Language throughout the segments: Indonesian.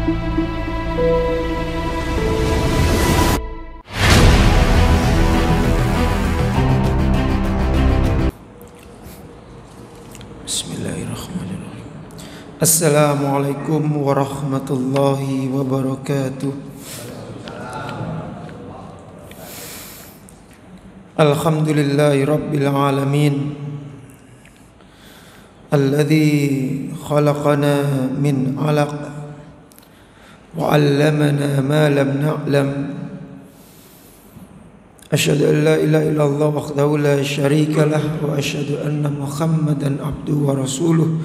Bismillahirrahmanirrahim. Assalamualaikum warahmatullahi wabarakatuh. Alhamdulillahi rabbil alamin, alladzi khalaqana min 'alaq wa 'allamana ma lam na'lam. Asyhadu an la ilaha illallah wahdahu la syarika lah wa asyhadu anna Muhammadan abduhu wa rasuluh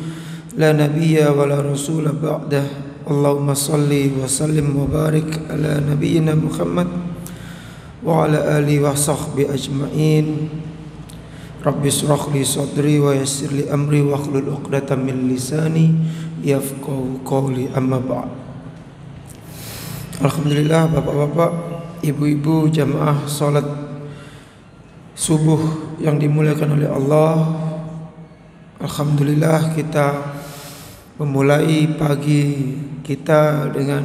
la nabiyya wa la rasula ba'dah. Allahumma salli wa sallim wa barik ala nabiyyina Muhammad wa ala alihi wa sahbihi ajma'in. Rabbi shrah li sadri wa yassir li amri wa hlul 'uqdatam min lisani yafqahu qawli, amma ba'd. Alhamdulillah, bapak-bapak, ibu-ibu, jamaah salat subuh yang dimuliakan oleh Allah. Alhamdulillah, kita memulai pagi kita dengan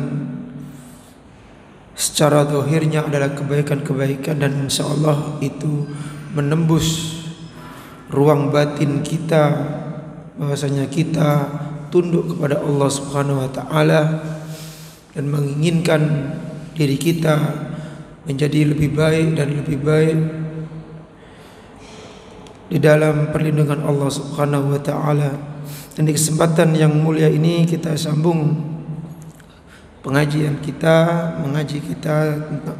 secara zahirnya adalah kebaikan-kebaikan, dan insyaallah itu menembus ruang batin kita, bahwasanya kita tunduk kepada Allah Subhanahu wa taala dan menginginkan diri kita menjadi lebih baik dan lebih baik di dalam perlindungan Allah Subhanahu wa taala. Dan di kesempatan yang mulia ini kita sambung pengajian kita, mengaji kita tentang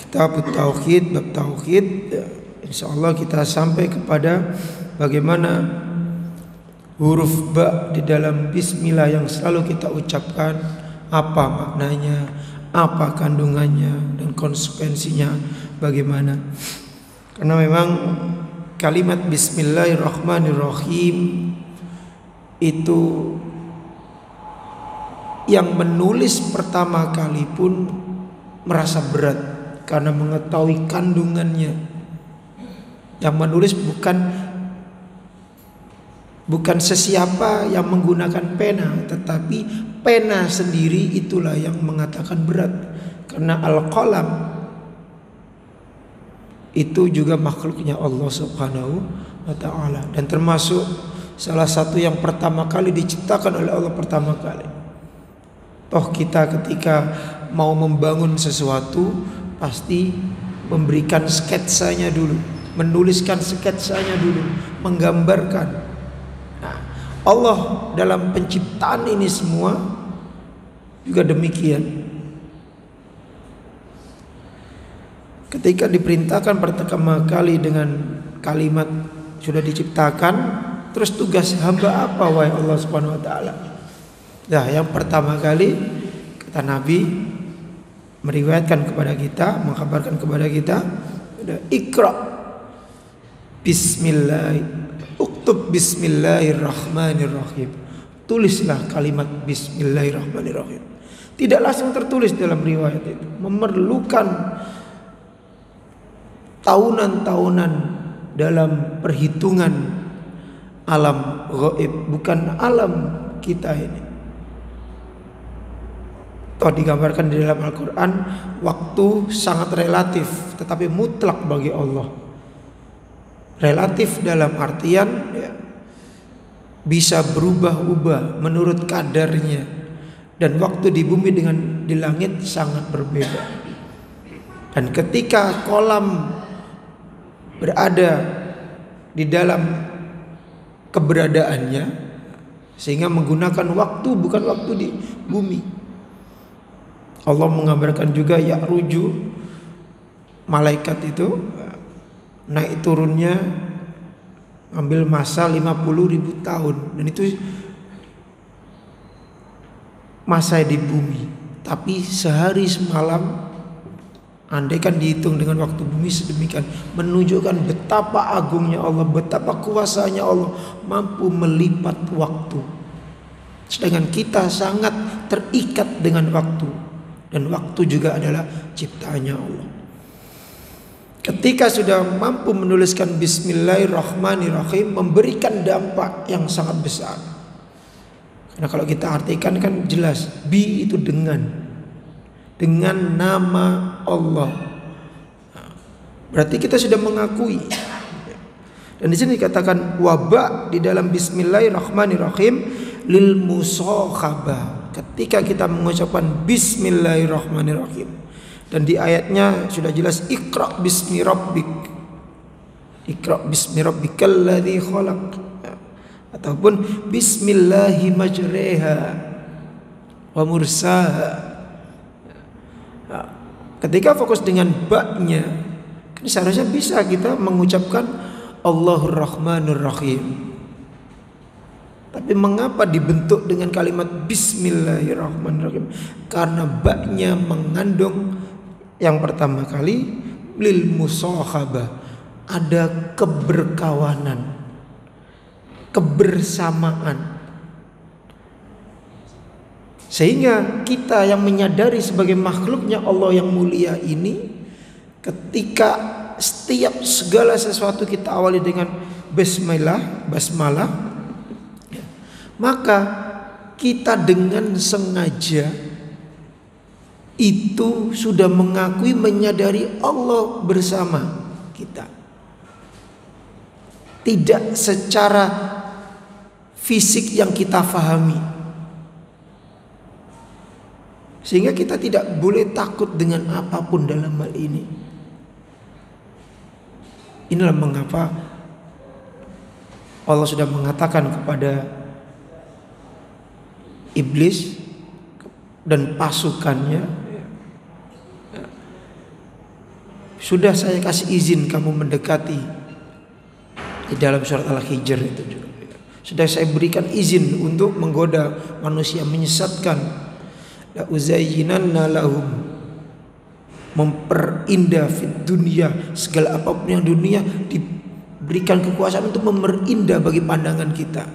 kitab tauhid, bab tauhid. Insyaallah kita sampai kepada bagaimana huruf ba di dalam bismillah yang selalu kita ucapkan, apa maknanya, apa kandungannya, dan konsekuensinya bagaimana. Karena memang kalimat bismillahirrahmanirrahim itu yang menulis pertama kali pun merasa berat karena mengetahui kandungannya. Yang menulis bukan sesiapa yang menggunakan pena, tetapi pena sendiri itulah yang mengatakan berat. Karena al-qalam itu juga makhluknya Allah Subhanahu wa ta'ala, dan termasuk salah satu yang pertama kali diciptakan oleh Allah pertama kali. Toh kita ketika mau membangun sesuatu pasti memberikan sketsanya dulu, menuliskan sketsanya dulu, menggambarkan. Nah, Allah dalam penciptaan ini semua juga demikian. Ketika diperintahkan pertama kali dengan kalimat sudah diciptakan, terus tugas hamba apa wahai Allah Subhanahu wa taala? Nah, yang pertama kali kata Nabi meriwayatkan kepada kita, mengkabarkan kepada kita, Iqra bismillah, uktub bismillahirrahmanirrahim. Tulislah kalimat bismillahirrahmanirrahim. Tidak langsung tertulis dalam riwayat itu, memerlukan tahunan-tahunan dalam perhitungan alam gaib, bukan alam kita ini. Toh digambarkan di dalam Al-Quran, waktu sangat relatif tetapi mutlak bagi Allah. Relatif dalam artian bisa berubah-ubah menurut kadarnya, dan waktu di bumi dengan di langit sangat berbeda. Dan ketika kolam berada di dalam keberadaannya, sehingga menggunakan waktu bukan waktu di bumi. Allah menggambarkan juga Ya'ruju, malaikat itu naik turunnya ambil masa 50.000 tahun, dan itu masa di bumi. Tapi sehari semalam, andaikan dihitung dengan waktu bumi sedemikian, menunjukkan betapa agungnya Allah, betapa kuasanya Allah, mampu melipat waktu. Sedangkan kita sangat terikat dengan waktu, dan waktu juga adalah ciptaannya Allah. Ketika sudah mampu menuliskan bismillahirrahmanirrahim, memberikan dampak yang sangat besar. Karena kalau kita artikan kan jelas, bi itu dengan nama Allah. Berarti kita sudah mengakui. Dan di sini dikatakan waba di dalam Bismillahirrahmanirrahim lil musakhabah. Ketika kita mengucapkan Bismillahirrahmanirrahim. Dan di ayatnya sudah jelas Iqra bismi rabbik. Iqra bismi rabbikal ladzi khalaq. Ataupun Bismillahi majreha wa mursaha. Ketika fokus dengan ba-nya, kan seharusnya bisa kita mengucapkan Allahur Rahmanur Rahim. Tapi mengapa dibentuk dengan kalimat Bismillahirrahmanirrahim? Karena ba-nya mengandung yang pertama kali lil musakhabah, ada keberkawanan, kebersamaan. Sehingga kita yang menyadari sebagai makhluknya Allah yang mulia ini, ketika setiap segala sesuatu kita awali dengan basmalah, maka kita dengan sengaja itu sudah mengakui, menyadari Allah bersama kita. Tidak secara fisik yang kita fahami. Sehingga kita tidak boleh takut dengan apapun dalam hal ini. Inilah mengapa Allah sudah mengatakan kepada iblis dan pasukannya, sudah saya kasih izin kamu mendekati. Di dalam surat Al-Hijr itu juga, sudah saya berikan izin untuk menggoda manusia, menyesatkan. La uzayyinanna lahum, memperindah fit dunia, segala apapun yang dunia diberikan kekuasaan untuk memperindah bagi pandangan kita.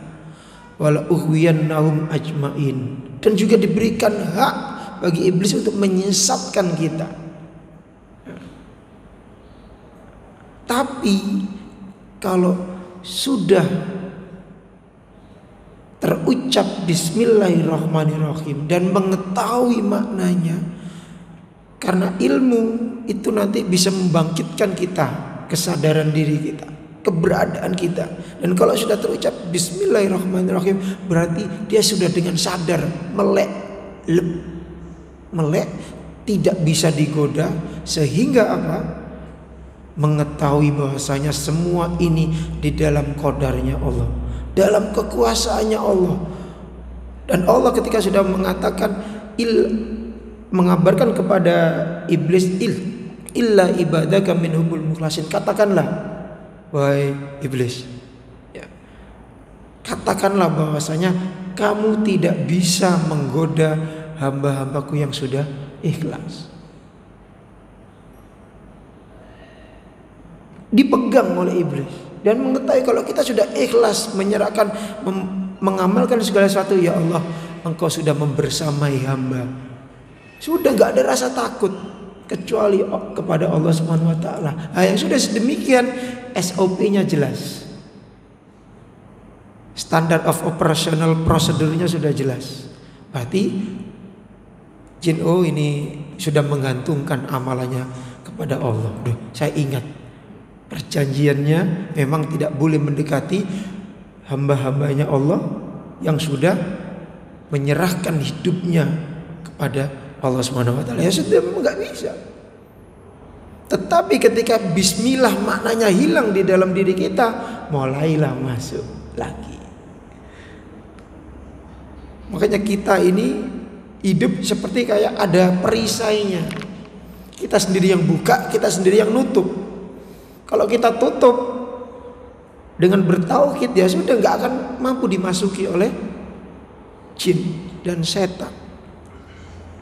Wala ughwiyannahum ajmain, dan juga diberikan hak bagi iblis untuk menyesatkan kita. Tapi kalau sudah terucap Bismillahirrahmanirrahim dan mengetahui maknanya, karena ilmu itu nanti bisa membangkitkan kita, kesadaran diri kita, keberadaan kita. Dan kalau sudah terucap Bismillahirrahmanirrahim, berarti dia sudah dengan sadar, melek, tidak bisa digoda. Sehingga apa? Mengetahui bahwasanya semua ini di dalam qadarnya Allah, dalam kekuasaannya Allah. Dan Allah ketika sudah mengatakan mengabarkan kepada iblis, illa ibadaka minhumul mukhlasin, katakanlah wahai iblis, ya, katakanlah bahwasanya kamu tidak bisa menggoda hamba-hambaku yang sudah ikhlas. Dipegang oleh iblis dan mengetahui kalau kita sudah ikhlas menyerahkan, mengamalkan segala sesuatu, ya Allah, Engkau sudah membersamai hamba. Sudah gak ada rasa takut kecuali kepada Allah Subhanahu wa taala. Nah, yang sudah sedemikian, SOP-nya jelas. Standard of operational procedure-nya sudah jelas. Berarti jin ini sudah menggantungkan amalannya kepada Allah. Duh, saya ingat perjanjiannya memang tidak boleh mendekati hamba-hambanya Allah yang sudah menyerahkan hidupnya kepada Allah Subhanahu wa taala. Ya sudah, memang enggak bisa. Tetapi ketika bismillah maknanya hilang di dalam diri kita, mulailah masuk lagi. Makanya kita ini hidup seperti kayak ada perisainya. Kita sendiri yang buka, kita sendiri yang nutup. Kalau kita tutup dengan bertauhid, ya sudah nggak akan mampu dimasuki oleh jin dan setan.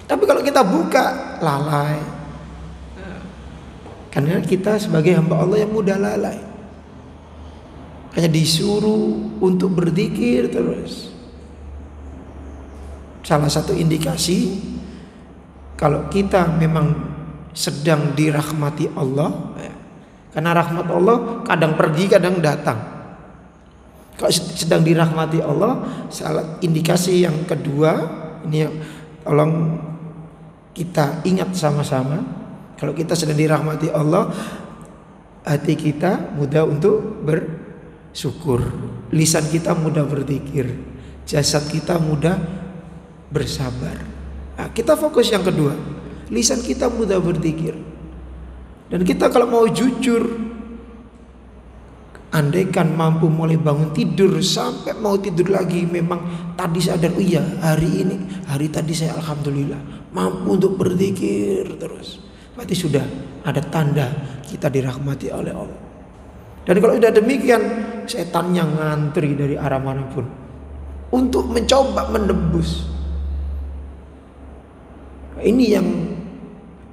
Tapi kalau kita buka, lalai. Karena kita sebagai hamba Allah yang mudah lalai. Hanya disuruh untuk berzikir terus. Salah satu indikasi kalau kita memang sedang dirahmati Allah, karena rahmat Allah kadang pergi kadang datang. Kalau sedang dirahmati Allah, salah indikasi yang kedua ini yang tolong kita ingat sama-sama. Kalau kita sedang dirahmati Allah, hati kita mudah untuk bersyukur, lisan kita mudah berzikir, jasad kita mudah bersabar. Nah, kita fokus yang kedua, lisan kita mudah berzikir. Dan kita kalau mau jujur, andaikan mampu mulai bangun tidur sampai mau tidur lagi, memang tadi sadar, oh iya hari tadi saya alhamdulillah mampu untuk berzikir terus, berarti sudah ada tanda kita dirahmati oleh Allah. Dan kalau sudah demikian, setan yang ngantri dari arah manapun untuk mencoba menembus. Ini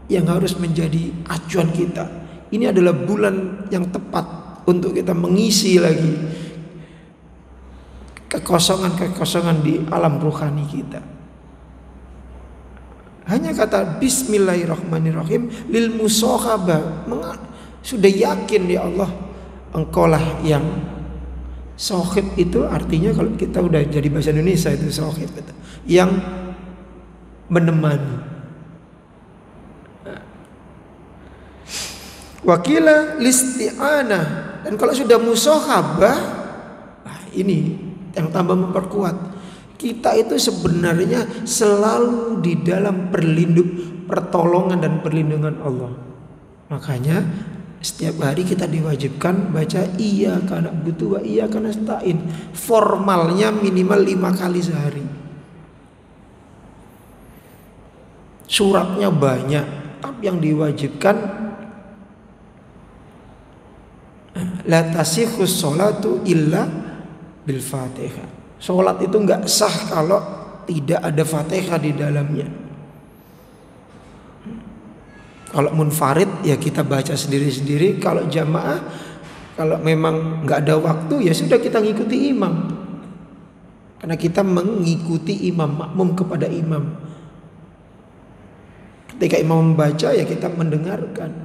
yang harus menjadi acuan kita. Ini adalah bulan yang tepat untuk kita mengisi lagi kekosongan-kekosongan di alam rohani kita. Hanya kata Bismillahirrahmanirrahim lil musakhabah, sudah yakin ya Allah, engkaulah yang sohib. Itu artinya kalau kita udah jadi bahasa Indonesia itu sohib itu yang menemani. Wakila listi'anah. Dan kalau sudah musyahabah, nah ini yang tambah memperkuat. Kita itu sebenarnya selalu di dalam pertolongan dan perlindungan Allah. Makanya setiap hari kita diwajibkan baca iyyaka na'budu wa iyyaka nasta'in. Formalnya minimal 5 kali sehari. Suratnya banyak, tapi yang diwajibkan la tasihus sholatu illa bil fatihah. Sholat itu enggak sah kalau tidak ada fatihah di dalamnya. Kalau munfarid ya kita baca sendiri-sendiri. Kalau jamaah, kalau memang enggak ada waktu ya sudah kita ngikuti imam. Karena kita mengikuti imam, makmum kepada imam. Ketika imam membaca ya kita mendengarkan.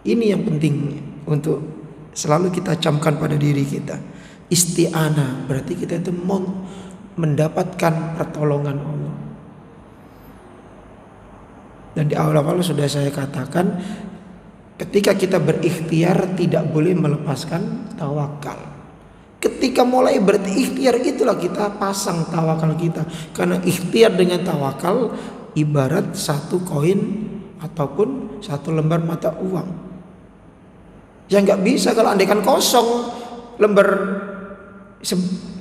Ini yang penting untuk selalu kita camkan pada diri kita. Isti'anah berarti kita itu mendapatkan pertolongan Allah. Dan di awal-awal sudah saya katakan, ketika kita berikhtiar tidak boleh melepaskan tawakal. Ketika mulai berikhtiar itulah kita pasang tawakal kita. Karena ikhtiar dengan tawakal ibarat satu koin ataupun satu lembar mata uang. Ya nggak bisa kalau andaikan kosong lembar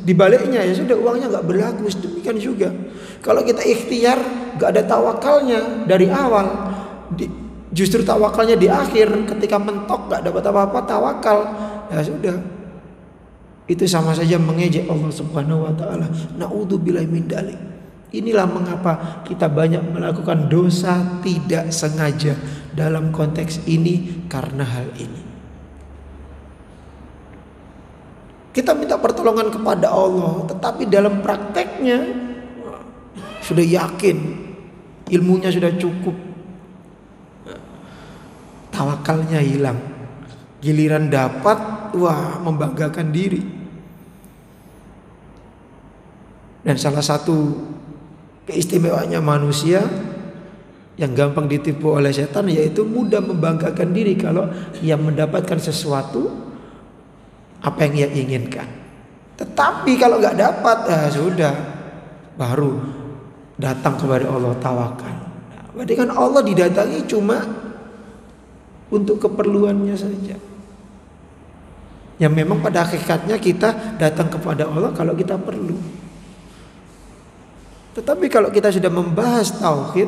dibaliknya ya sudah uangnya nggak berlaku. Demikian juga kalau kita ikhtiar nggak ada tawakalnya dari awal, justru tawakalnya di akhir, ketika mentok nggak dapat apa-apa tawakal, ya sudah itu sama saja mengejek Allah Subhanahu Wa Taala. Naudzubillahi min dzalik. Inilah mengapa kita banyak melakukan dosa tidak sengaja dalam konteks ini karena hal ini. Kita minta pertolongan kepada Allah, tetapi dalam prakteknya sudah yakin, ilmunya sudah cukup, tawakalnya hilang. Giliran dapat, wah membanggakan diri. Dan salah satu keistimewaannya manusia yang gampang ditipu oleh setan yaitu mudah membanggakan diri kalau ia mendapatkan sesuatu apa yang ia inginkan. Tetapi kalau nggak dapat, ya sudah, baru datang kepada Allah tawakal. Berarti kan Allah didatangi cuma untuk keperluannya saja. Yang memang pada hakikatnya kita datang kepada Allah kalau kita perlu. Tetapi kalau kita sudah membahas tauhid,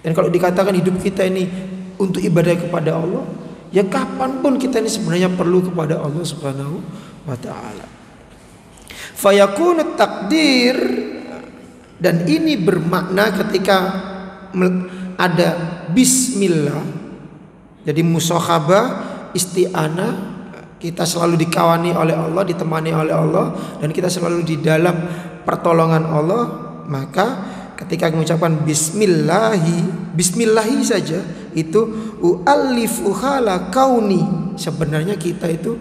dan kalau dikatakan hidup kita ini untuk ibadah kepada Allah, ya kapanpun kita ini sebenarnya perlu kepada Allah Subhanahu Wa Taala. Fayakunu takdir, dan ini bermakna ketika ada bismillah. Jadi musakhabah, isti'anah, kita selalu dikawani oleh Allah, ditemani oleh Allah, dan kita selalu di dalam pertolongan Allah. Maka ketika mengucapkan bismillahi saja itu u'allifu hala kauni sebenarnya kita itu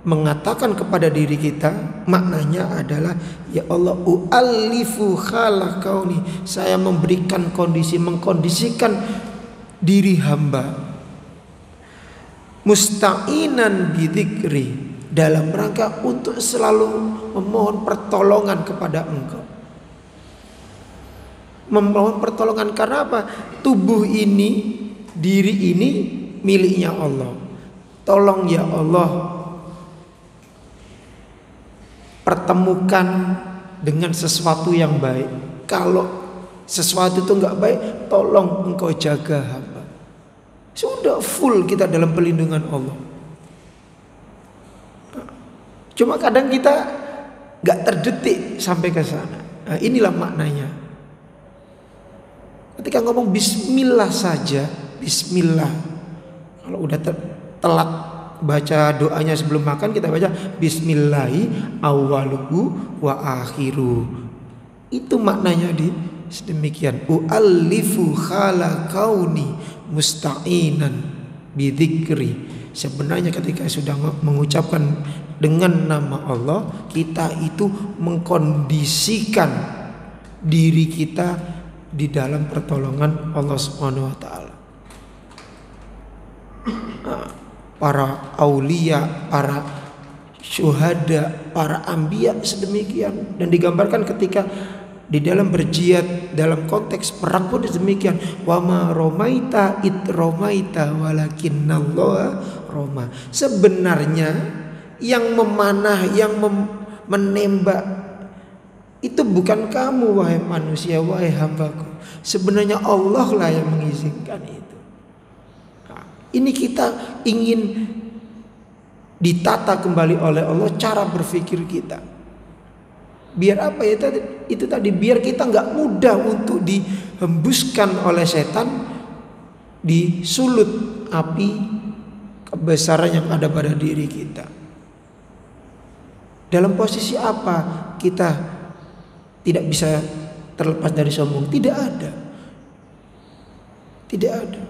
mengatakan kepada diri kita, maknanya adalah ya Allah, u'allifu khala kauni, saya memberikan kondisi, mengkondisikan diri hamba musta'inan bidzikri, dalam rangka untuk selalu memohon pertolongan kepada Engkau. Memohon pertolongan karena apa? Tubuh ini, diri ini miliknya Allah. Tolong ya Allah, pertemukan dengan sesuatu yang baik. Kalau sesuatu itu enggak baik, tolong Engkau jaga hamba. Sudah full kita dalam perlindungan Allah. Cuma kadang kita enggak terdetik sampai ke sana. Nah, inilah maknanya. Ketika ngomong bismillah saja, bismillah. Kalau udah telat baca doanya sebelum makan, kita baca bismillahi awwaluhu wa akhiru. Itu maknanya di sedemikian. U'allifu khala kauni musta'inan bidzikri. Sebenarnya ketika sudah mengucapkan dengan nama Allah, kita itu mengkondisikan diri kita di dalam pertolongan Allah Subhanahu wa taala. Para aulia, para syuhada, para anbiya sedemikian, dan digambarkan ketika di dalam berjihad dalam konteks perang pun demikian. Wa ma romaita id romaita walakinnallaha roma. Sebenarnya yang memanah, yang menembak itu bukan kamu wahai manusia, wahai hambaku. Sebenarnya Allah lah yang mengizinkan itu. Nah, ini kita ingin ditata kembali oleh Allah cara berpikir kita. Biar apa ya itu tadi, biar kita nggak mudah untuk dihembuskan oleh setan, disulut api kebesaran yang ada pada diri kita. Dalam posisi apa kita tidak bisa terlepas dari sombong? Tidak ada. Tidak ada.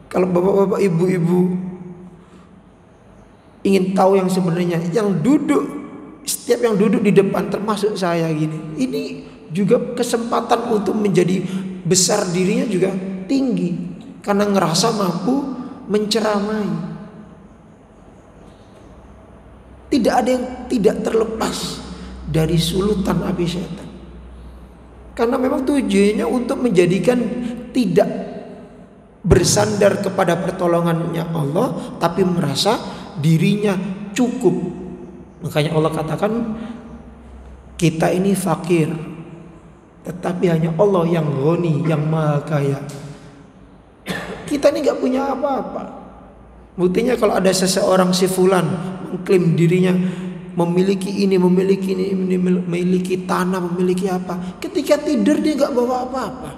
Kalau bapak-bapak, ibu-ibu ingin tahu yang sebenarnya, setiap yang duduk di depan termasuk saya gini, ini juga kesempatan untuk menjadi besar dirinya juga tinggi karena ngerasa mampu menceramai. Tidak ada yang tidak terlepas dari sulutan api setan. Karena memang tujuannya untuk menjadikan tidak bersandar kepada pertolongannya Allah, tapi merasa dirinya cukup. Makanya Allah katakan kita ini fakir, tetapi hanya Allah yang ghani, yang maha kaya. Kita ini gak punya apa-apa. Buktinya kalau ada seseorang si fulan mengklaim dirinya memiliki ini, memiliki tanah, memiliki apa, ketika tidur dia gak bawa apa-apa.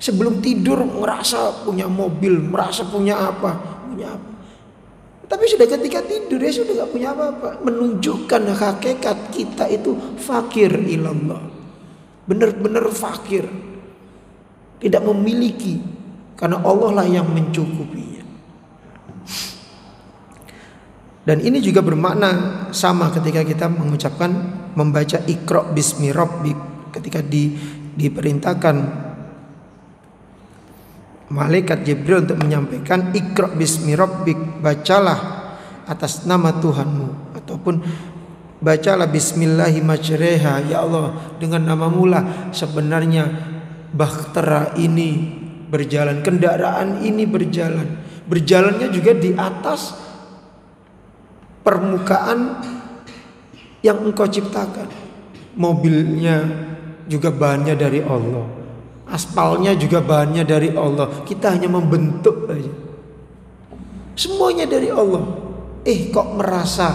Sebelum tidur merasa punya mobil, merasa punya apa. Tapi sudah ketika tidur dia sudah gak punya apa-apa. Menunjukkan hakikat kita itu fakir ilallah. Benar-benar fakir. Tidak memiliki, karena Allah lah yang mencukupinya. Dan ini juga bermakna sama ketika kita mengucapkan, membaca Iqra bismi rabbik. Ketika diperintahkan malaikat Jibril untuk menyampaikan Iqra bismi rabbik, bacalah atas nama Tuhanmu, ataupun bacalah bismillahi majreha, ya Allah dengan namamu lah sebenarnya bahtera ini berjalan, kendaraan ini berjalan. Berjalannya juga di atas permukaan yang Engkau ciptakan. Mobilnya juga bahannya dari Allah, aspalnya juga bahannya dari Allah. Kita hanya membentuk aja. Semuanya dari Allah. Kok merasa,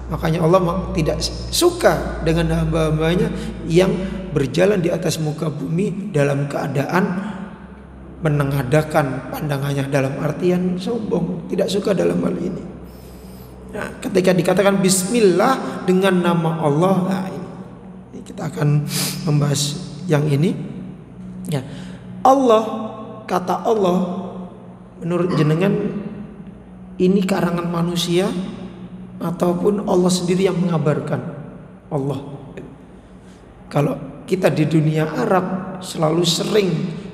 makanya Allah tidak suka dengan hamba-hambanya yang berjalan di atas muka bumi dalam keadaan menengadakan pandangannya, dalam artian sombong. Tidak suka dalam hal ini. Nah, ketika dikatakan bismillah dengan nama Allah, nah ini kita akan membahas yang ini. Ya, Allah, kata Allah menurut jenengan ini karangan manusia ataupun Allah sendiri yang mengabarkan? Allah. Kalau kita di dunia Arab selalu sering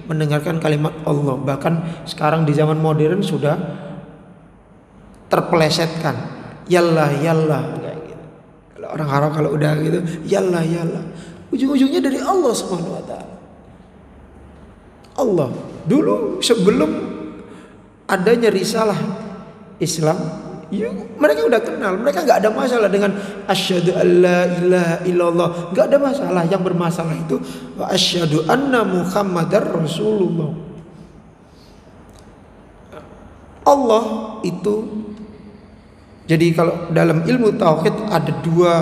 mendengarkan kalimat Allah, bahkan sekarang di zaman modern sudah terpelesetkan, yallah yallah kayak gitu. Kalau orang Arab kalau udah gitu, yallah yallah, ujung-ujungnya dari Allah Subhanahu wa taala. Allah dulu sebelum adanya risalah Islam, mereka udah kenal, mereka nggak ada masalah dengan asyhadu alla ilaha illallah, nggak ada masalah. Yang bermasalah itu wa asyhadu anna muhammadar rasulullah. Allah itu, jadi kalau dalam ilmu tauhid ada dua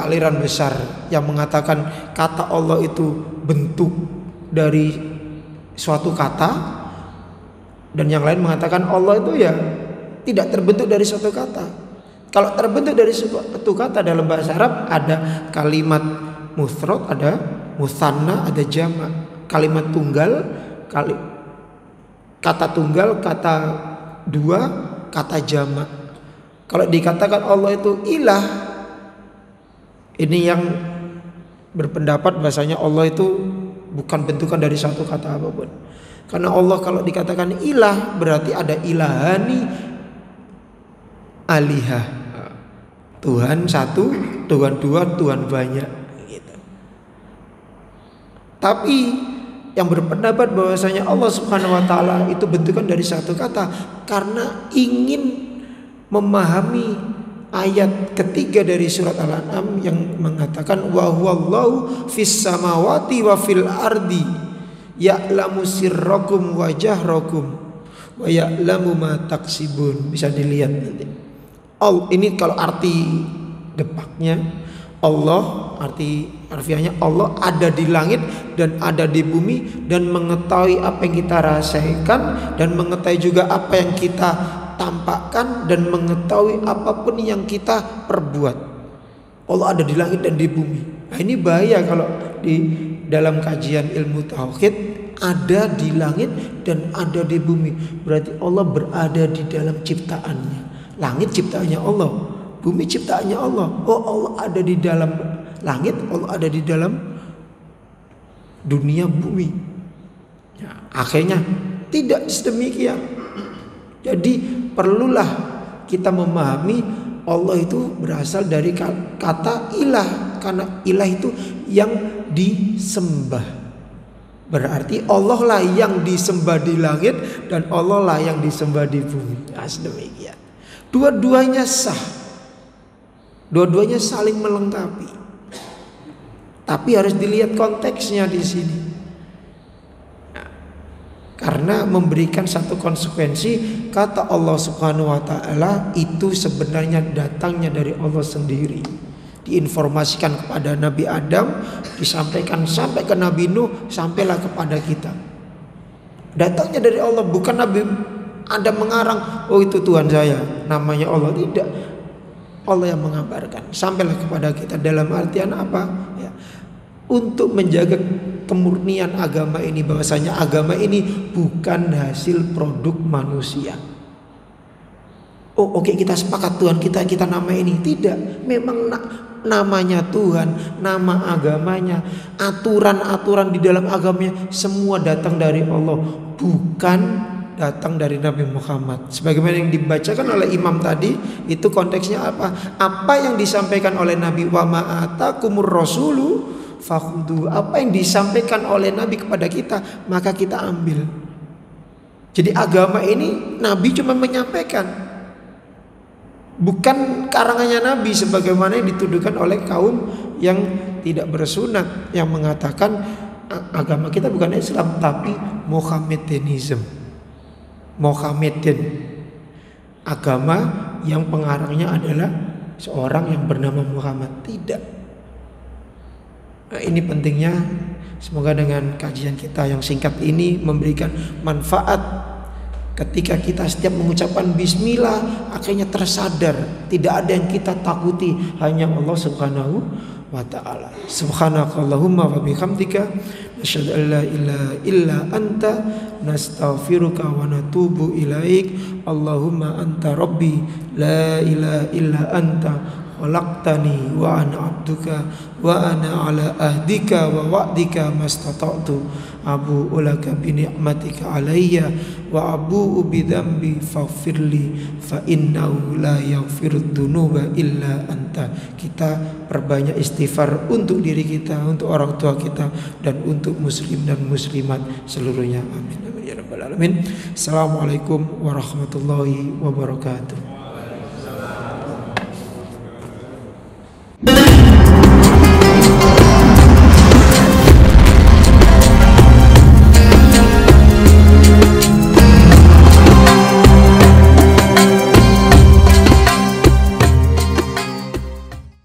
aliran besar yang mengatakan kata Allah itu bentuk dari suatu kata, dan yang lain mengatakan Allah itu ya tidak terbentuk dari suatu kata. Kalau terbentuk dari suatu kata dalam bahasa Arab ada kalimat mufrad, ada musanna, ada jamak. Kalimat tunggal, kata tunggal, kata dua, kata jamak. Kalau dikatakan Allah itu ilah, ini yang berpendapat bahasanya Allah itu bukan bentukan dari satu kata apapun. Karena Allah kalau dikatakan ilah berarti ada ilahani, alihah, Tuhan satu, Tuhan dua, Tuhan banyak gitu. Tapi yang berpendapat bahwasanya Allah Subhanahu wa taala itu bentukan dari satu kata karena ingin memahami ayat ketiga dari surat Al-An'am yang mengatakan wa huwallahu fis samawati wa fil ardi ya'lamu sirrakum wa jahrakum wa ya'lamu ma taksibun. Bisa dilihat nanti. Ini kalau arti depaknya, Allah arti harfiahnya Allah ada di langit dan ada di bumi dan mengetahui apa yang kita rasakan dan mengetahui juga apa yang kita tampakkan dan mengetahui apapun yang kita perbuat. Allah ada di langit dan di bumi. Nah, ini bahaya kalau di dalam kajian ilmu tauhid ada di langit dan ada di bumi. Berarti Allah berada di dalam ciptaannya. Langit ciptaannya Allah, bumi ciptaannya Allah. Oh, Allah ada di dalam langit, Allah ada di dalam dunia bumi. Ya, akhirnya tidak sedemikian. Jadi perlulah kita memahami Allah itu berasal dari kata ilah, karena ilah itu yang disembah. Berarti Allah lah yang disembah di langit dan Allah lah yang disembah di bumi. Nah, sedemikian. Dua-duanya sah, dua-duanya saling melengkapi. Tapi harus dilihat konteksnya di sini. Nah, karena memberikan satu konsekuensi, kata Allah Subhanahu wa taala itu sebenarnya datangnya dari Allah sendiri. Diinformasikan kepada Nabi Adam, disampaikan sampai ke Nabi Nuh, sampailah kepada kita. Datangnya dari Allah, bukan Nabi Adam mengarang, oh itu Tuhan saya, namanya Allah. Tidak, Allah yang mengabarkan, sampailah kepada kita. Dalam artian apa? Ya, untuk menjaga kemurnian agama ini, bahwasanya agama ini bukan hasil produk manusia. Oh oke, kita sepakat Tuhan kita nama ini. Tidak, memang namanya Tuhan, nama agamanya, aturan-aturan di dalam agamanya semua datang dari Allah, bukan datang dari Nabi Muhammad. Sebagaimana yang dibacakan oleh imam tadi, itu konteksnya apa? Apa yang disampaikan oleh Nabi, wa ma'atakumur rasulu fakhudu. Apa yang disampaikan oleh Nabi kepada kita, maka kita ambil. Jadi agama ini Nabi cuma menyampaikan, bukan karangannya Nabi sebagaimana yang dituduhkan oleh kaum yang tidak bersunat, yang mengatakan agama kita bukan Islam tapi Mohammedanism. Mohammedan, agama yang pengarangnya adalah seorang yang bernama Muhammad. Tidak. Nah, ini pentingnya. Semoga dengan kajian kita yang singkat ini memberikan manfaat. Ketika kita setiap mengucapkan bismillah, akhirnya tersadar tidak ada yang kita takuti, hanya Allah Subhanahu wa ta'ala. Subhanakallahumma wa bihamdika nasyhadu an la ilaha illa anta nastaghfiruka wa natubu ilaik. Allahumma anta rabbi la ilaha illa anta khalaqtani wa ana abduka wa ana ala ahdika wa wa'dika mastata'tu abu'u laka bi ni'matika alayya wa abu'u bi dhanbi faghfirli fa innahu la yaghfirud dzunuba illa anta. Kita perbanyak istighfar untuk diri kita, untuk orang tua kita, dan untuk muslim dan muslimat seluruhnya. Amin amin ya rabbal alamin. Assalamualaikum warahmatullahi wabarakatuh.